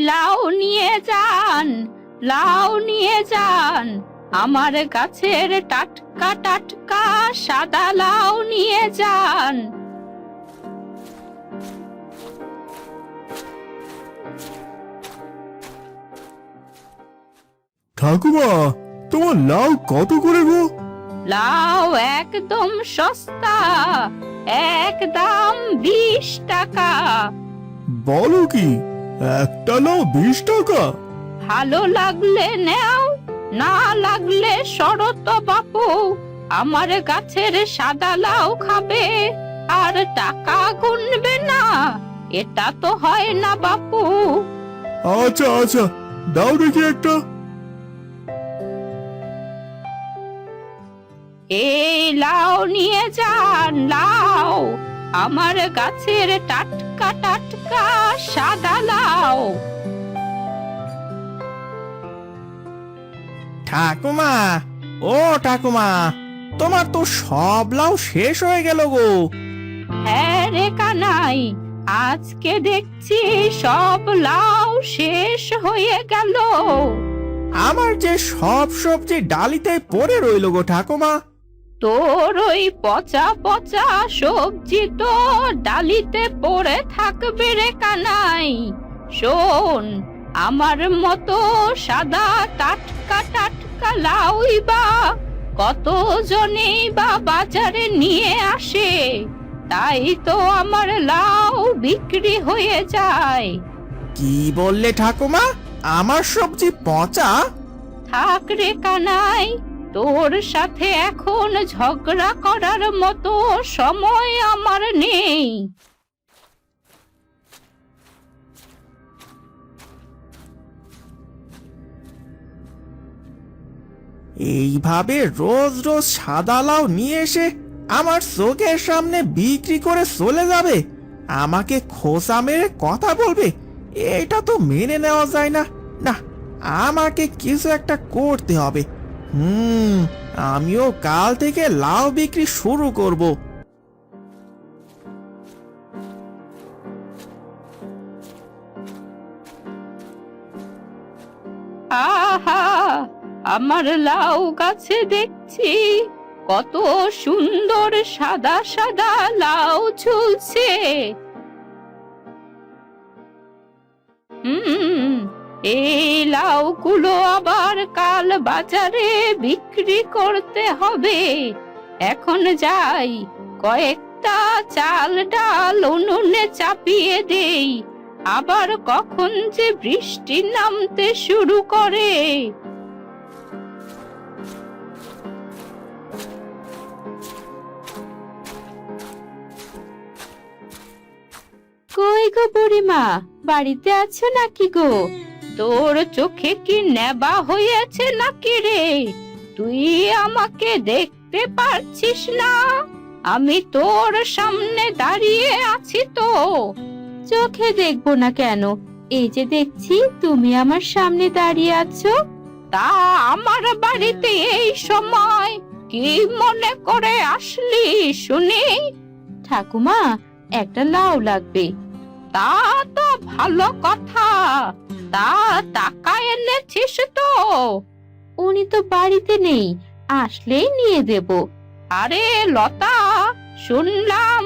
লাউ নিয়ে যান, লাউ নিয়ে যান, আমার গাছের টাটকা টাটকা সাদা লাউ নিয়ে যান। ঠাকুমা, তোমার লাউ কত করে গো? লাউ একদম সস্তা, একদম 20 টাকা। বলো কি, একটা লাউ 20 টাকা? ভালো লাগলে নেও, না লাগলে সরো তো বাপু। আমার গাছের সাদা লাউ খাবে আর টাকা গুনবে না, এটা তো হয় না বাপু। আচ্ছা আচ্ছা, দাও দেখি একটা। এই লাউ নিয়ে যান, লাউ, আমার গাছের টাটকা টাটকা সাদা লাউ। ঠাকুমা, ও ঠাকুমা, তোমার তো সব লাউ শেষ হয়ে গেল গো। হ্যাঁ রে কানাই, আজকে দেখছি সব লাউ শেষ হয়ে গেল। আমার যে সব সবজি ডালিতে পড়ে রইল গো ঠাকুমা। তোর ওই পচা পচা সবজি তো ডালিতে পড়ে থাকবে রে কানাই। শোন, আমার মতো সাদা টাটকা টাটকা লাউই বা কত জনেই বা বাজারে নিয়ে আসে, তাই তো আমার লাউ বিক্রি হয়ে যায়। কি বললে ঠাকুমা, আমার সবজি পচা? থাক রে কানাই, তোর সাথে এখন ঝগড়া করার মতো সময় আমার নেই। এইভাবে রোজ রোজ সাদা লাউ নিয়ে এসে আমার চোখের সামনে বিক্রি করে চলে যাবে, আমাকে খোসা মেরে কথা বলবে, এটা তো মেনে নেওয়া যায় না। না, আমাকে কিছু একটা করতে হবে। আমিও কাল থেকে লাউ বিক্রি শুরু করব। আহা, আমার লাউ গাছে দেখছি কত সুন্দর সাদা সাদা লাউ ঝুলছে। এই লাউগুলো আবার কাল বাজারে বিক্রি করতে হবে। এখন যাই, কয়েকটা চাল ডাল উনুনে চাপিয়ে দেই, আবার কখন যে বৃষ্টি নামতে শুরু করে। কই গো বুড়িমা, বাড়িতে আছো নাকি গো? তোর চোখে কি নেবা হয়েছে নাকি রে? তুই আমাকে দেখতে পারছিস না? আমি তোর সামনে দাঁড়িয়ে আছি তো। চোখে দেখবো না কেন, এই যে দেখছি তুমি আমার সামনে দাঁড়িয়ে আছো। তা আমার বাড়িতে এই সময় কি মনে করে আসলি শুনি? ঠাকুমা, একটা লাউ লাগবে। তা তো ভালো কথা, তা টাকা এনেছিস তো? উনি তো বাড়িতে নেই, আসলেই নিয়ে দেব। আরে লতা, শুনলাম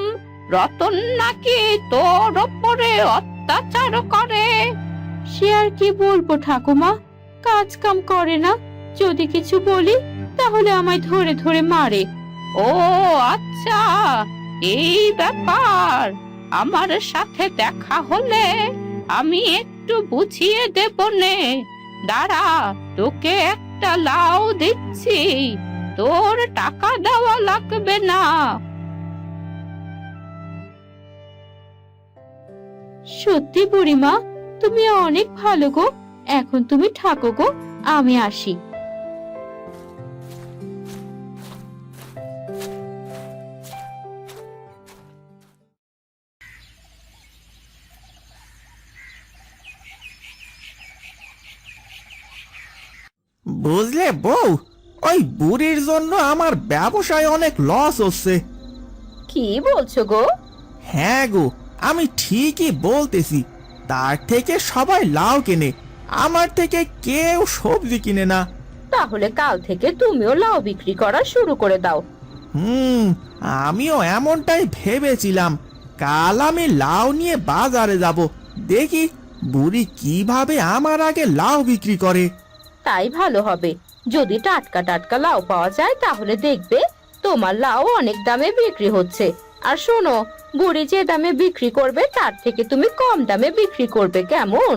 রতন নাকি তোর ওপরে অত্যাচার করে। সে আর কি বলবো ঠাকুমা, কাজ কাম করে না, যদি কিছু বলি তাহলে আমায় ধরে ধরে মারে। ও আচ্ছা, এই ব্যাপার। আমার সাথে দেখা হলে আমি একটু বুঝিয়ে দেব নে। দাঁড়া, তোকে একটা লাউ দিচ্ছি, তোর টাকা দেওয়া লাগবে না। সত্যি বুড়িমা, তুমি অনেক ভালো গো। এখন তুমি থাকো গো, আমি আসি। বুঝলে বউ, ওই বুড়ির জন্য আমার ব্যবসায় অনেক লস হচ্ছে। কি বলছো গো? হ্যাঁ গো, আমি ঠিকই বলতেছি। তার থেকে সবাই লাউ কেনে, আমার থেকে কেউ সবজি কিনে না। তাহলে কাল থেকে তুমিও লাউ বিক্রি করা শুরু করে দাও। আমিও এমনটাই ভেবেছিলাম। কাল আমি লাউ নিয়ে বাজারে যাব, দেখি বুড়ি কিভাবে আমার আগে লাউ বিক্রি করে। তাই ভালো হবে। যদি টাটকা টাটকা লাউ পাওয়া যায় তাহলে দেখবে তোমার লাউ অনেক দামে বিক্রি হচ্ছে। আর শোনো, বুড়ি যে দামে বিক্রি করবে তার থেকে তুমি কম দামে বিক্রি করবে, কেমন?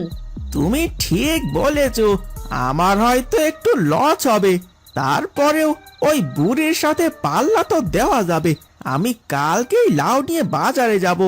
তুমি ঠিক বলেছ, আমার হয়তো একটু লস হবে, তারপরেও ওই বুড়ির সাথে পাল্লা তো দেওয়া যাবে। আমি কালকেই লাউ নিয়ে বাজারে যাব।